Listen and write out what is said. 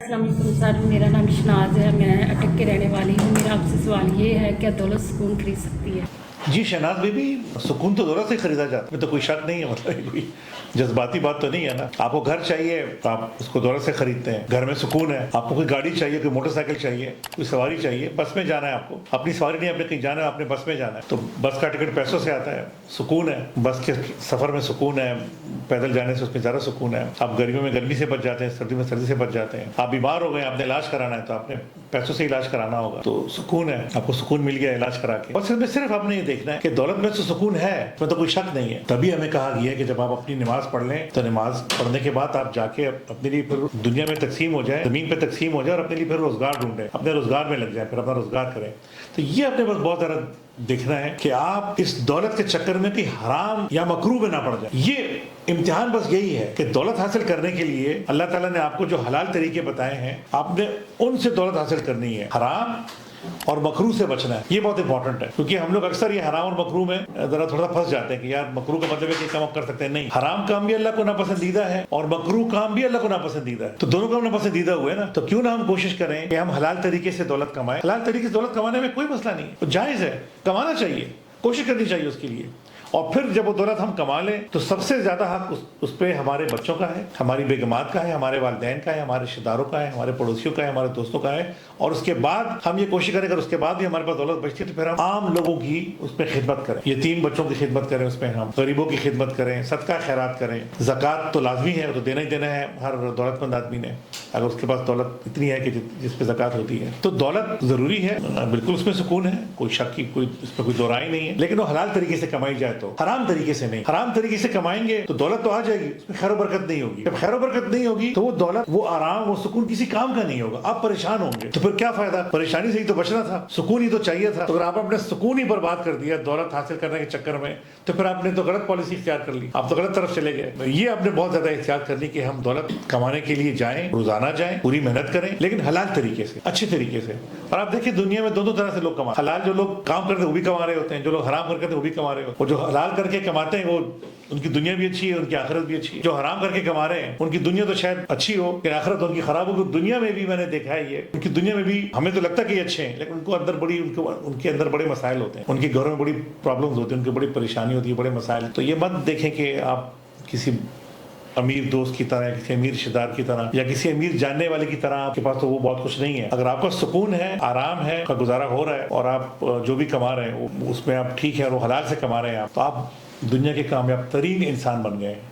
अस्सलाम वालेकुम सर, मेरा नाम शनाज है। मैं अटक के रहने वाली हूँ। मेरा आपसे सवाल ये है, क्या दौलत सुकून खरीद सकती है? जी शहनाज बेबी, सुकून तो दौलत से खरीदा जाता है, में तो कोई शक नहीं है। मतलब कोई जज्बाती बात तो नहीं है ना। आपको घर चाहिए तो आप उसको दौलत से खरीदते हैं, घर में सुकून है। आपको कोई गाड़ी चाहिए, कोई मोटरसाइकिल चाहिए, कोई सवारी चाहिए, बस में जाना है आपको, अपनी सवारी नहीं, अपने कहीं जाना है, अपने बस में जाना है, तो बस का टिकट पैसों से आता है, सुकून है। बस के सफर में सुकून है, पैदल जाने से उसमें ज्यादा सुकून है। आप गर्मियों में गर्मी से बच जाते हैं, सर्दी में सर्दी से बच जाते हैं। आप बीमार हो गए, आपने इलाज कराना है तो आपने पैसों से इलाज कराना होगा, तो सुकून है, आपको सुकून मिल गया इलाज करा के। और सिर्फ आपने ये देखना है कि दौलत में तो सुकून है, इसमें तो कोई शक नहीं है। तभी हमें कहा गया है कि जब आप अपनी नमाज पढ़ लें तो नमाज पढ़ने के बाद आप जाके अपने लिए फिर दुनिया में तकसीम हो जाए, जमीन पे तकसीम हो जाए और अपने लिए फिर रोजगार ढूंढें, अपने रोजगार में लग जाए, फिर अपना रोजगार करें। तो ये अपने पास बहुत ज़्यादा देखना है कि आप इस दौलत के चक्कर में कि हराम या मकरू में ना पड़ जाए। ये इम्तिहान बस यही है कि दौलत हासिल करने के लिए अल्लाह ताला ने आपको जो हलाल तरीके बताए हैं, आपने उनसे दौलत हासिल करनी है, हराम और मकरू से बचना है। ये बहुत इंपॉर्टेंट है, क्योंकि हम लोग अक्सर ये हराम और मकरू में जरा थोड़ा फंस जाते हैं कि यार मकरू का मतलब है कि काम आप कर सकते हैं। नहीं, हराम काम भी अल्लाह को नापसंदीदा है और मकरू काम भी अल्लाह को नापसंदीदा है, तो दोनों काम नापसंदीदा हुए ना। तो क्यों ना हम कोशिश करें कि हम हलाल तरीके से दौलत कमाएं। हलाल तरीके से दौलत कमाने में कोई मसला नहीं है, तो जायज़ है, कमाना चाहिए, कोशिश करनी चाहिए उसके लिए। और फिर जब वो दौलत हम कमा लें तो सबसे ज़्यादा हक उस पर हमारे बच्चों का है, हमारी बेगमात का है, हमारे वालिदैन का है, हमारे रिश्तेदारों का है, हमारे पड़ोसियों का है, हमारे दोस्तों का है। और उसके बाद हम ये कोशिश करें, अगर उसके बाद भी हमारे पास दौलत बचती है तो फिर हम आम लोगों की उसमें खिदमत करें, यतीम बच्चों की खिदमत करें, उसमें हम गरीबों की खिदमत करें, सदका खैरात करें। ज़कात तो लाजमी है, तो देना ही देना है हर दौलतमंद आदमी ने, अगर उसके पास दौलत इतनी है कि जिस पे ज़कात होती है। तो दौलत ज़रूरी है, बिल्कुल उसमें सुकून है, कोई शक की इसमें कोई दो राय नहीं है, लेकिन वो हलाल तरीके से कमाई जाए, तो हराम तरीके से नहीं। हराम तरीके से कमाएंगे तो दौलत तो आ जाएगी, उसमें खैर बरकत नहीं होगी। जब खैर बरकत नहीं होगी तो वो दौलत, वो आराम, वो सुकून किसी काम का नहीं होगा, आप परेशान होंगे। तो फिर क्या फायदा? परेशानी से ही तो बचना था, सुकून ही तो चाहिए था। तो अगर आप अपने सुकून ही बर्बाद कर दिया दौलत हासिल करने के चक्कर में, तो फिर आपने तो गलत पॉलिसी इख्तियार कर ली, आप तो गलत तरफ चले गए। तो ये आपने बहुत ज्यादा एहतियात करनी कि हम दौलत कमाने के लिए जाएं, रोजाना जाएं, पूरी मेहनत करें, लेकिन हलाल तरीके से, अच्छे तरीके से। और आप देखिए दुनिया में दोनों तरह से लोग कमा, हलाल जो लोग काम करते हैं वो भी कमा रहे होते हैं, जो लोग हराम करते हैं वो भी कमा रहे होते हैं। और जो हलाल करके कमाते हैं वो, उनकी दुनिया भी अच्छी है, उनकी आखिरत भी अच्छी है। जो हराम करके कमा रहे हैं उनकी दुनिया तो शायद अच्छी हो, लेकिन आखिरत उनकी खराब हो। दुनिया में भी मैंने देखा है ये, उनकी दुनिया में भी हमें तो लगता है कि ये अच्छे हैं, लेकिन उनको अंदर उनके अंदर बड़े मसाइल होते हैं, उनके घरों में बड़ी प्रॉब्लम्स होती हैं, उनकी बड़ी परेशानी होती है, बड़े मसाइल। तो ये मत देखें कि आप किसी अमीर दोस्त की तरह, किसी अमीर रिश्तेदार की तरह, या किसी अमीर जानने वाले की तरह आपके पास तो वो बहुत कुछ नहीं है। अगर आपका सुकून है, आराम है, का गुजारा हो रहा है और आप जो भी कमा रहे हैं उसमें आप ठीक है और वो हलाल से कमा रहे हैं आप, तो आप दुनिया के कामयाब तरीन इंसान बन गए हैं।